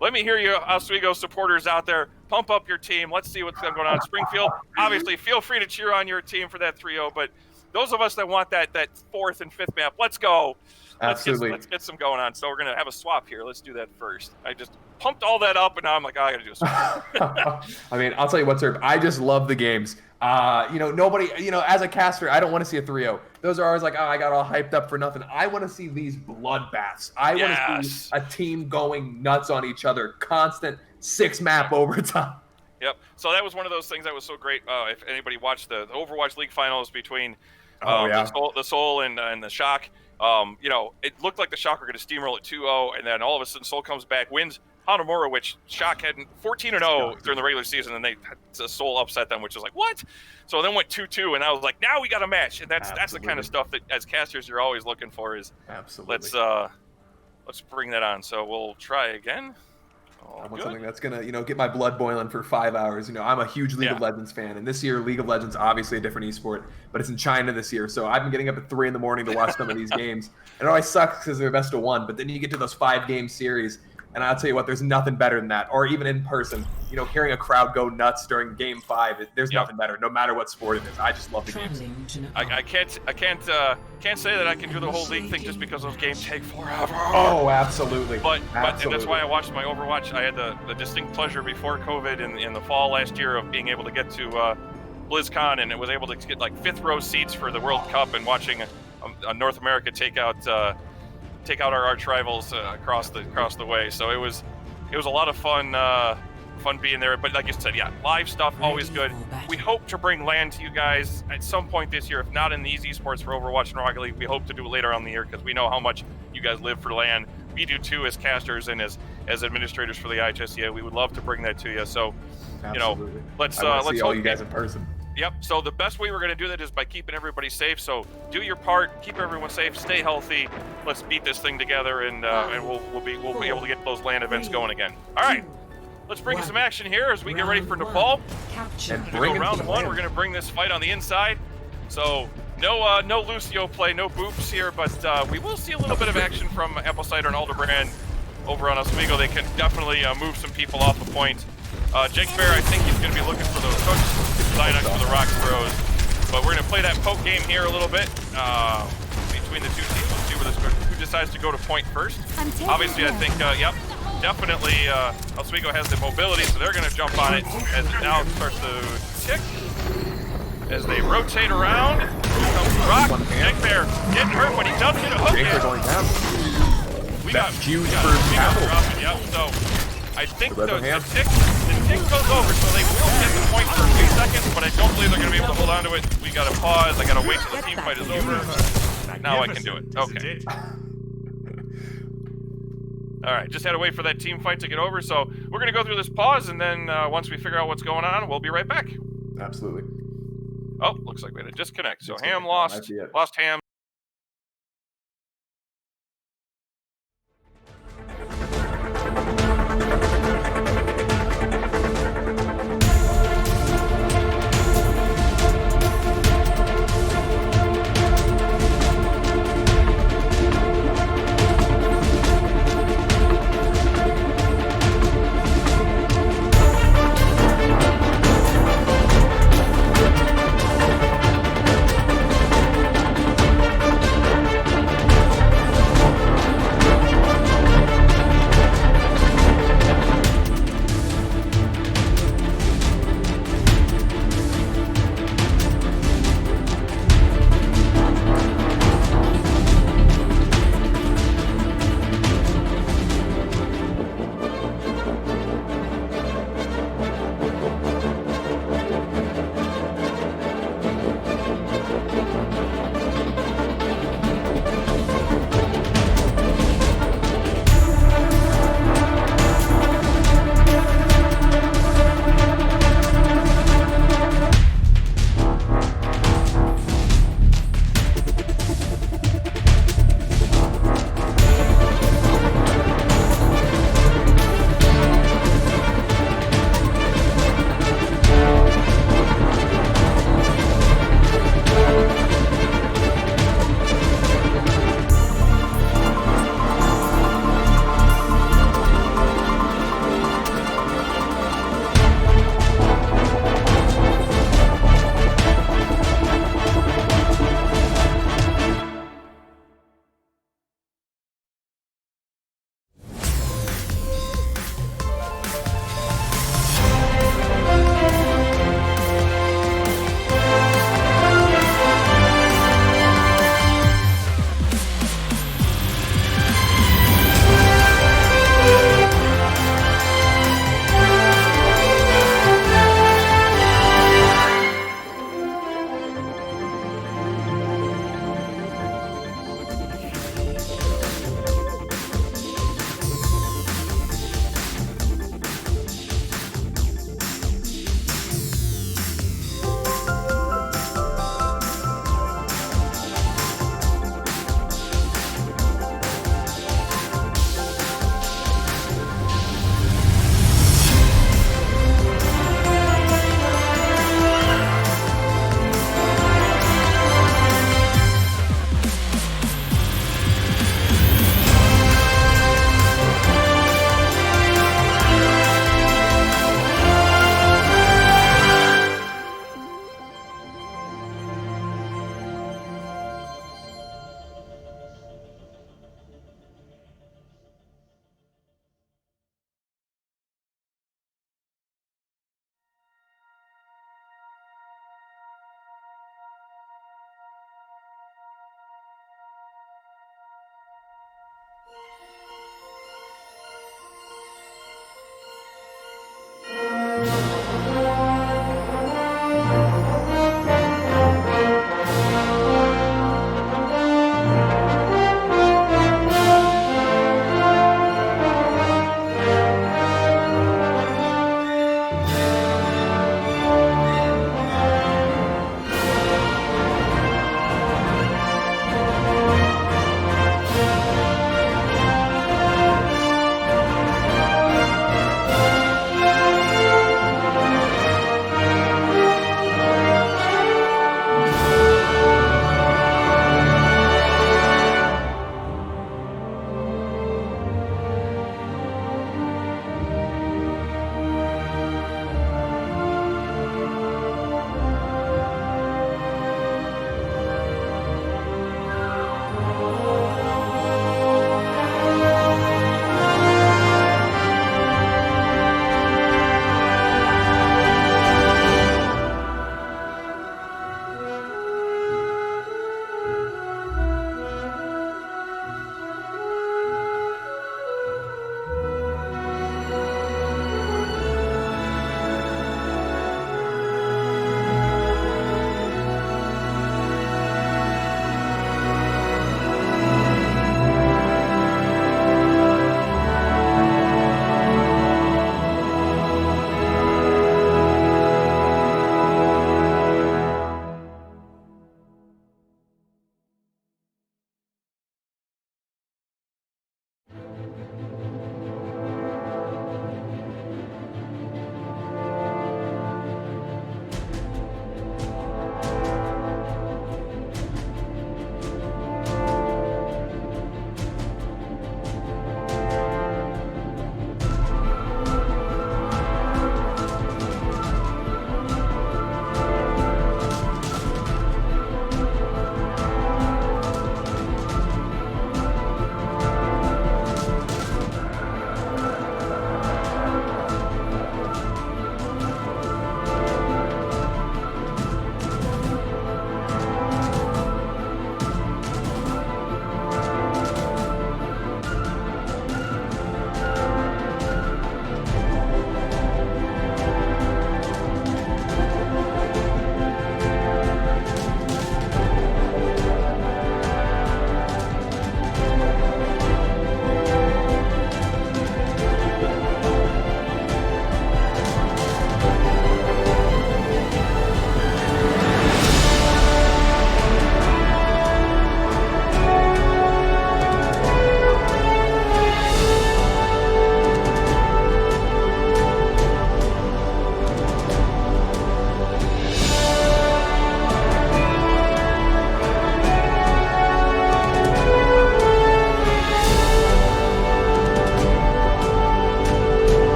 let me hear you, Oswego supporters out there. Pump up your team. Let's see what's going on in Springfield. Obviously, feel free to cheer on your team for that 3-0. But those of us that want that fourth and fifth map, let's go. Absolutely. Let's get some going on. So we're gonna have a swap here. Let's do that first. I just pumped all that up, and now I'm like, I gotta do a swap. I mean, I'll tell you what, sir. I just love the games. Nobody, as a caster, I don't want to see a 3-0. Those are always like, I got all hyped up for nothing. I want to see these bloodbaths. I want to see a team going nuts on each other. Constant 6-map overtime. Yep. So that was one of those things that was so great. If anybody watched the Overwatch League finals between the Soul and the Shock. It looked like the Shock were going to steamroll at 2-0, and then all of a sudden Soul comes back, wins Hanamura, which Shock had 14-0 during the regular season, and the Soul upset them, which is like, what? So then went 2-2, and I was like, now we got a match, and that's the kind of stuff that as casters you're always looking for. Is absolutely. Let's bring that on. So we'll try again. I want something that's gonna, get my blood boiling for 5 hours. I'm a huge League of Legends fan, and this year League of Legends obviously a different esport, but it's in China this year. So I've been getting up at 3 in the morning to watch some of these games, and it always sucks because they're best of one. But then you get to those 5-game series, and I'll tell you what, there's nothing better than that. Or even in person, hearing a crowd go nuts during Game 5, there's nothing better. No matter what sport it is, I just love the games. I can't say that I can do the whole league thing just because those games take forever. Oh, absolutely. But and that's why I watched my Overwatch. I had the distinct pleasure before COVID in the fall last year of being able to get to BlizzCon, and it was able to get like 5th row seats for the World Cup and watching a North America take out our arch rivals across the way. So it was a lot of fun being there. But like you said, live stuff always good. We hope to bring LAN to you guys at some point this year. If not in these esports for Overwatch and Rocket League, we hope to do it later on in the year because we know how much you guys live for LAN. We do too as casters and as administrators for the IHSEA. We would love to bring that to you. So, absolutely. Let's see all you guys in person. Yep. So the best way we're going to do that is by keeping everybody safe. So do your part, keep everyone safe, stay healthy. Let's beat this thing together, and we'll be able to get those LAN events going again. All right. Let's bring some action here as we get ready for Nepal. And bring round one. We're going to bring this fight on the inside. So no Lucio play, no boops here, but we will see a little bit of action from Apple Cider and Aldebrand over on Oswego. They can definitely move some people off the point. Jake Bear, I think he's going to be looking for those hooks. Zynox for the rock throws. But we're going to play that poke game here a little bit between the two teams. Let's see who decides to go to point first. Obviously, I think, definitely Oswego has the mobility, so they're going to jump on it as it now starts to tick. As they rotate around, here comes the rock. Jake Bear getting hurt, but he does get a hook in. Going down. We got huge first tackle. Yep, so I think the tick goes over, so they will get the point for a few seconds, but I don't believe they're going to be able to hold on to it. We got to pause. I got to wait till the team fight is over. Now I can do it. Okay. All right, just had to wait for that team fight to get over. So we're going to go through this pause, and then once we figure out what's going on, we'll be right back. Absolutely. Oh, looks like we had a disconnect. So Ham lost Ham.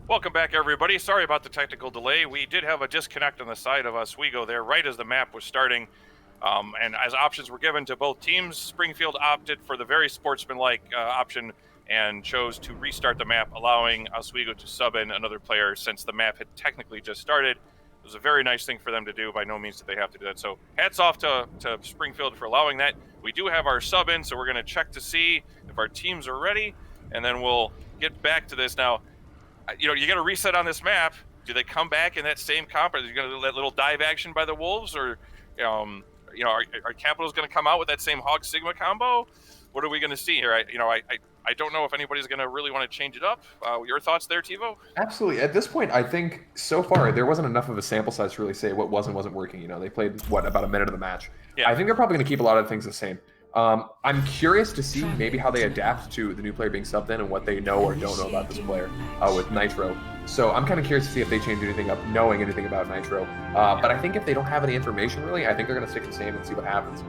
Welcome back, everybody. Sorry about the technical delay. We did have a disconnect on the side of Oswego there right as the map was starting. And as options were given to both teams, Springfield opted for the very sportsmanlike option and chose to restart the map, allowing Oswego to sub in another player since the map had technically just started. It was a very nice thing for them to do. By no means did they have to do that. So hats off to Springfield for allowing that. We do have our sub in, so we're going to check to see if our teams are ready, and then we'll get back to this. Now, you know, you got to reset on this map. Do they come back in that same comp? Are you going to do that little dive action by the Wolves, or you know, are Capitals going to come out with that same Hog Sigma combo? What are we going to see here? I don't know if anybody's going to really want to change it up. Your thoughts there, TiVo? Absolutely. At this point, I think so far there wasn't enough of a sample size to really say what was and wasn't working. You know, they played about a minute of the match. Yeah. I think they're probably going to keep a lot of things the same. I'm curious to see maybe how they adapt to the new player being subbed in and what they know or don't know about this player with Nitro. So I'm kind of curious to see if they change anything up, knowing anything about Nitro. But I think if they don't have any information really, I think they're going to stick the same and see what happens.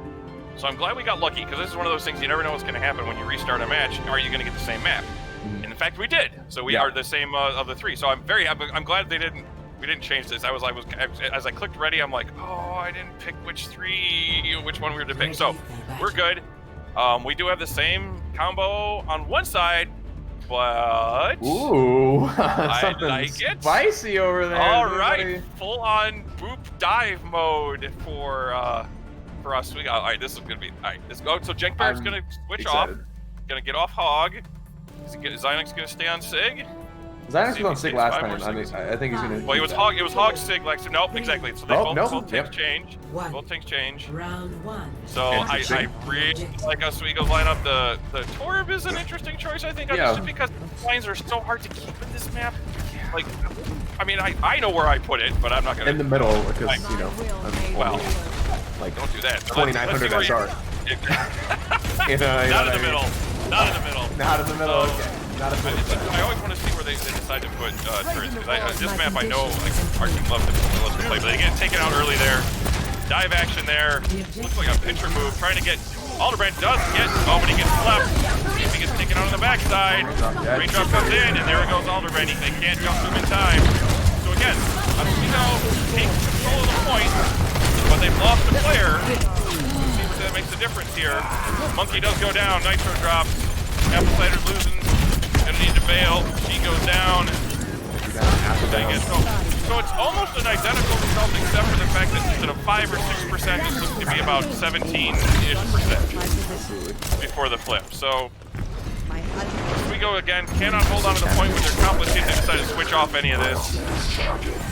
So I'm glad we got lucky, because this is one of those things you never know what's going to happen when you restart a match. Are you going to get the same map? And in fact, we did. So we are the same of the three. So I'm glad we didn't change this. As I clicked ready, I'm like, oh, I didn't pick which one we were to pick. So we're good. We do have the same combo on one side, But Ooh, I something like it. spicy over there. All everybody. right, full on boop dive mode for us. We got all right. This is gonna be all right. Let's go. So Jenkberg's I'm gonna switch excited. off. Gonna get off Hog. Zynix gonna stay on Sig. Xynox See was if on he Sig stays last 5 time. more seconds. I think he's gonna. Well, it was Hog. It was Hog Sig. Like so. Nope. Exactly. So they Oh, no, both yep. things change. One. Both things change. Round one. So I Interesting. really like Oswego's lineup. The Torb is an interesting choice, I think, Yeah. just because the lines are so hard to keep in this map. Like, I mean, I know where I put it, but I'm not gonna. In the middle, because Like, you know, I'm well, like don't do that. 2900 Let's see where SR. you- Not Not in the middle. Not in the middle. Not in the middle. So, Okay. Not in the middle. I always want to see where they decide to put turrets. Because this map, I know, like, our team loves to play, but they get taken out early there. Dive action there. Looks like a pitcher move, trying to get. Alderbrand does get. Oh, but he gets left. See if he gets taken out on the backside. Raindrop comes in, and there goes Alderbrand. They can't jump to him in time. So again, Oswego takes control of the point, but they've lost the player. Let's see if that makes a difference here. Monkey does go down. Nitro drops. Apple Cider's losing. Gonna need to bail. She goes down. Dang it. So it's almost an identical result except for the fact that instead of 5 or 6%, it looks to be about 17-ish% before the flip. So Oswego again cannot hold on to the point with their complicated. They decide to switch off any of this.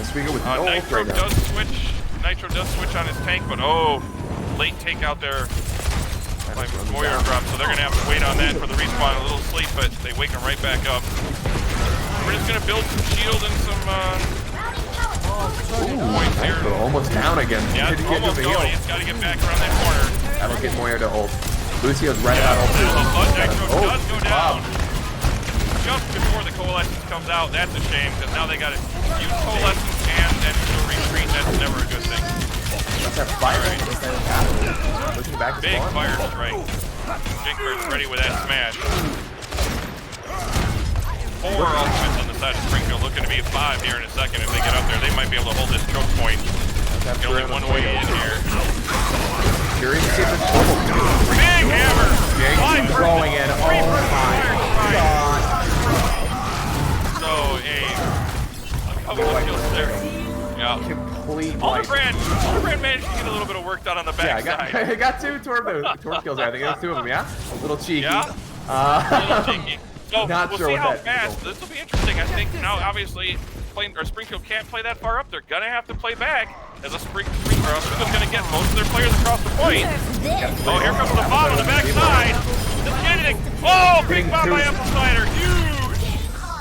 Oswego with no ult Nitro right now. does switch. Nitro does switch on his tank, but oh, late takeout there. By Moyer drop, so they're gonna have to wait on that for the respawn. A little sleep, but they wake him right back up. We're just gonna build some shield and some points here. Nitro almost down again. Yeah, Did he it's get to almost the going. heal? He's got to get back around that corner. That'll get Moyer to ult. Lucio's right about ult too. Nitro Oh, does go down. wow. Just before the coalescence comes out. That's a shame because now they got to use coalescence and then do a retreat. That's never a good thing. Let's have fire. Pushing back to Big spawn. fire strike. Jinkberg's ready with that smash. 4 ultimates on the side of Springfield, looking to be 5 here in a second. If they get up there, they might be able to hold this choke point. That's Only one way in here. Curious to see if this double. Big hammer! Jake's going in. Oh my god. So, a couple of kills there. Yeah. Complete wipe. Alderbrand managed to get a little bit of work done on the Yeah, backside. I got 2 torp kills there. I think it was 2 of them, yeah? A little cheeky. Yeah. A little cheeky. So Not we'll sure see what how that fast. This will be interesting. I think now, obviously, Springfield can't play that far up. They're gonna have to play back. As a Oswego's gonna get most of their players across the point. Oh, here comes the bomb on the backside. Just getting it. Oh, big bomb by Apple Cider. Huge.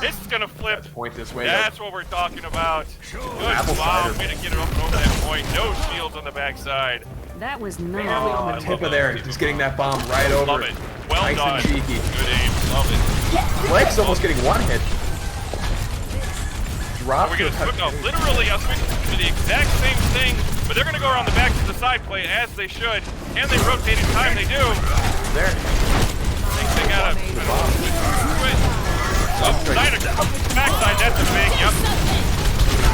It's gonna flip. Point this way. That's what we're talking about. Good Apple bomb. Cider. Way to get it up and over that point. No shields on the backside. That was Barely nice. on I the tip love of that. there. Just getting that bomb right over. Love it. Well Nice done. and cheeky. Good aim. Love it. Blake's almost getting 1 hit. Drop. We're gonna no, literally Oswego do the exact same thing, but they're gonna go around the back to the side play as they should, and they rotate in time. They do. There. They gotta. Oh, backside. That's a big. Yep.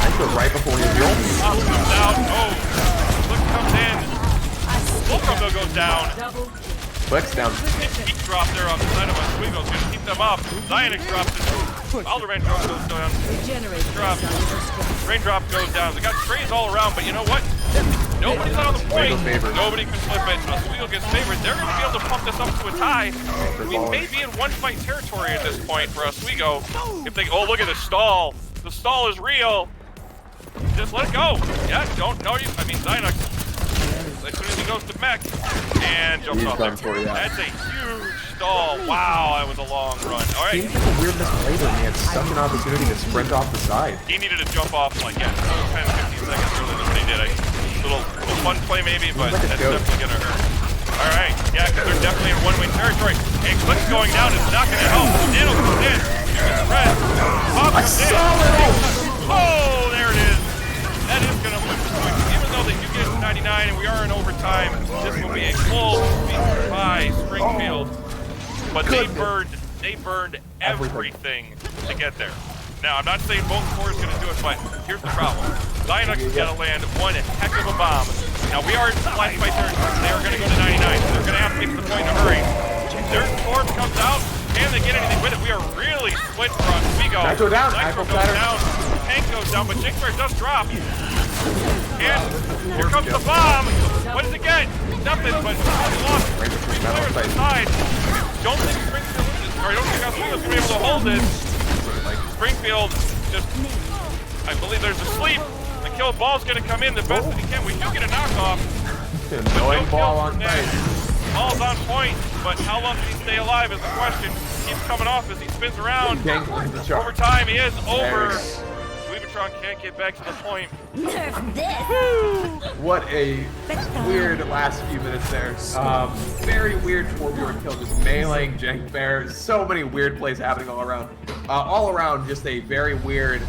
I go right before his heal. Pop comes out. Oh, Flick comes in. Fulcrum goes down. Flick's down. Heat drop there on the side of Oswego. It's gonna keep them up. Zionix drops it. Alderbrand goes down. Drop. Raindrop goes down. They got sprays all around, but you know what? Nobody's on the point. Nobody can flip it. Oswego gets favored. They're going to be able to pump this up to a tie. We may be in one-fight territory at this point for Oswego. If they, oh, look at the stall. The stall is real. Just let it go. Yeah, don't know you. I mean, Zynox, as soon as he goes to mech and jumps off there. That's a huge stall. Wow, that was a long run. All right. Seems like a weird misplay there, and he had such an opportunity to sprint off the side. He needed to jump off like, 10, 15 seconds earlier than what he did. A little fun play maybe, but that's definitely going to hurt. All right. Yeah, because they're definitely in one-wing territory. And Click's going down is not going to help. Nano comes in. Here's the spread. Pop comes in. Oh, there it is. That is going to flip the point. Even though they do get 99 and we are in overtime, this will be a close defeat by Springfield. But they burned everything to get there. Now, I'm not saying both cores going to do it, but here's the problem. Zynox is going to land one heck of a bomb. Now, we are in flash fight territory. They are going to go to 99. So they're going to have to get to the point in a hurry. Their torp comes out, and Can they get anything with it? We are really split for Oswego. Nitro down. Nitro Nitro goes platter. down. Tank goes down, but Jinkbear does drop. And here comes the bomb. What does it get? Nothing, but we lost 3 players on the side. Don't think Springfield or I don't think Oswego's gonna be able to hold this. Springfield just, I believe there's a sleep. The kill ball's gonna come in the best that he can. We do get a knockoff. Annoying ball on site. Ball's on point, but how long can he stay alive is the question. Keeps coming off as he spins around. Over time, he is over. Weavertron can't get back to the point. Nerf this! What a weird last few minutes there. Very weird Torbjorn kill, just meleeing Jinkbear. So many weird plays happening all around. All around, just a very weird,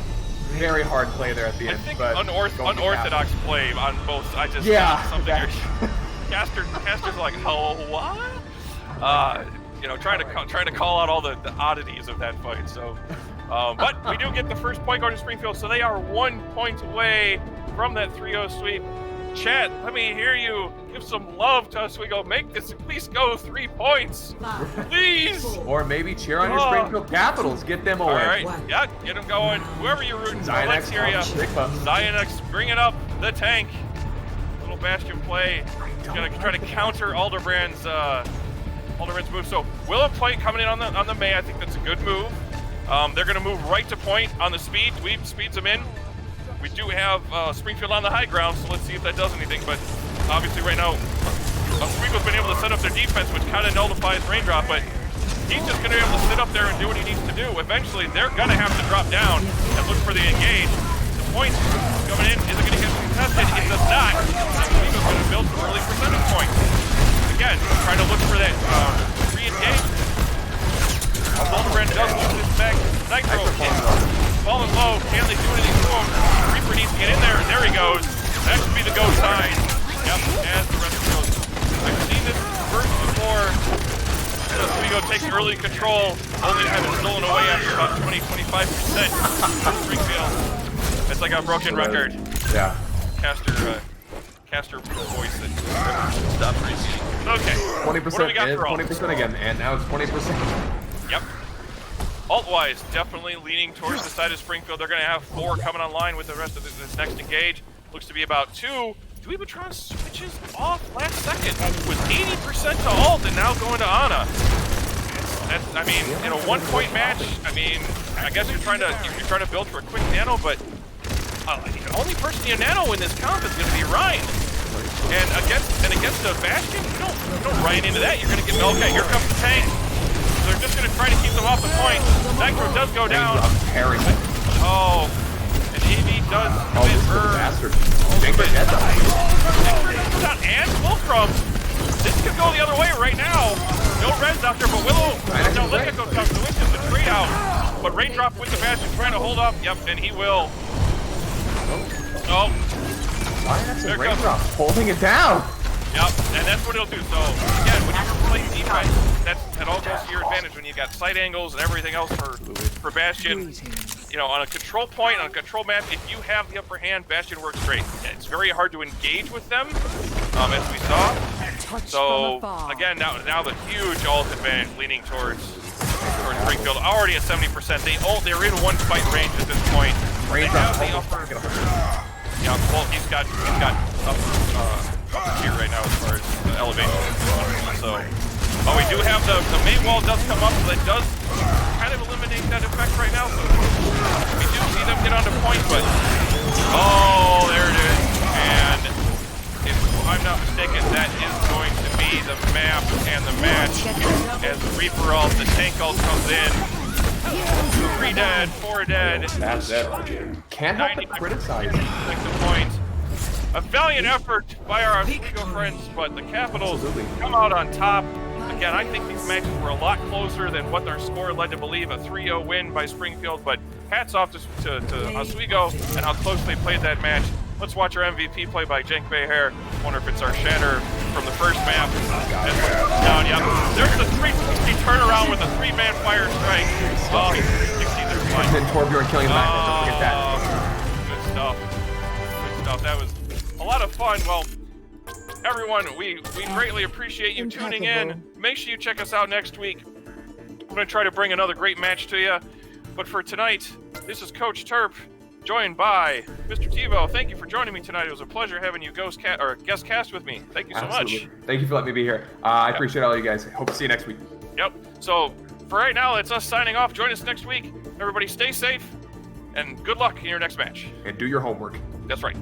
very hard play there at the I end. think But unorthodox play on both. I just something. Caster's like, oh what? You know, trying to call out all the oddities of that fight. So, but we do get the first point going to Springfield, so they are 1 point away from that 3-0 sweep. Chat, let me hear you. Give some love to Oswego. Make this at least go 3 points, please. Or maybe cheer on your Springfield Capitals. Get them away. All right, yeah, get them going. Whoever you're rooting for, let's hear you. Zionex bringing up the tank. Little Bastion play. Gonna try to counter Alderbrand's move. So Willow Point coming in on the May. I think that's a good move. They're gonna move right to point on the speed. Dweeb speeds them in. We do have Springfield on the high ground, so let's see if that does anything. But obviously right now, Oswego's been able to set up their defense, which kind of nullifies Raindrop, but he's just gonna be able to sit up there and do what he needs to do. Eventually, they're gonna have to drop down and look for the engage. The point coming in, is it gonna get contested? It does not. Oswego's gonna build some early percentage points. Again, trying to look for that re-engage. Alderbrand does lose his back. Nitro falling low. Can they do anything to him? Reaper needs to get in there, and there he goes. That should be the go sign. Yep, as the rest goes. I've seen this verse before. Oswego takes early control, only to have it stolen away after about 20-25% from Springfield. It's like a broken record. Yeah. Caster voice that stop repeating. Okay. 20% What do we got for 20% again, and now it's 20%. Yep. Alt-wise, definitely leaning towards the side of Springfield. They're going to have 4 coming online with the rest of this next engage. Looks to be about 2. Dweebotron switches off last second with 80% to alt and now going to Ana. That's, I mean, in a 1-point match, I mean, I guess you're trying to build for a quick nano, but the only person you nano in this comp is going to be Ryan. And against a Bastion, you don't Ryan into that. You're going to get, okay, here comes the tank. They're just going to try to keep them off the point. Nitro does go down. Oh, and AV does commit her. Bastard. And Wolfram. This could go the other way right now. No res out there, but Willow. No, Lithico comes to win the trade out. But Raindrop with the Bastion trying to hold up. Yep, and he will. Oh. There Raindrop holding it down. Yep, and that's what he'll do. So, again, when you're playing defense, that all goes to your advantage when you got sight angles and everything else for Bastion. You know, on a control point, on a control map, if you have the upper hand, Bastion works great. It's very hard to engage with them, as we saw. So, again, now the huge ult advantage leaning towards Springfield. Already at 70%. They're in 1 fight range at this point. They have the upper. Yeah, well, he's got upper tier right now as far as the elevation. So, we do have the main wall does come up, so that does kind of eliminate that effect right now. So we do see them get onto point, but there it is. And if I'm not mistaken, that is going to be the map and the match as the Reaper ult, the tank ult comes in. 3 dead, 4 dead. That's it. Can't help but criticize. Like the point. A valiant effort by our Oswego friends, but the Capitals come out on top. Again, I think these matches were a lot closer than what their score led to believe. A 3-0 win by Springfield, but hats off to Oswego and how close they played that match. Let's watch our MVP play by Jinkbear. Wonder if it's our Shatter from the first map. Down, yep. There's the 360 turnaround with a 3-man fire strike. Oh, 360, there's one. And Torbjorn killing the back. Don't forget that. Good stuff. Good stuff. That was a lot of fun. Well, everyone, we greatly appreciate you tuning in. Make sure you check us out next week I'm going to try to bring another great match to you. But for tonight, this is Coach Terp, joined by Mr. TiVo. Thank you for joining me tonight. It was a pleasure having you guest cast with me. Thank you so much. Thank you for letting me be here. I appreciate all you guys. Hope to see you next week. Yep. So for right now, it's us signing off. Join us next week. Everybody stay safe, and good luck in your next match. And do your homework. That's right.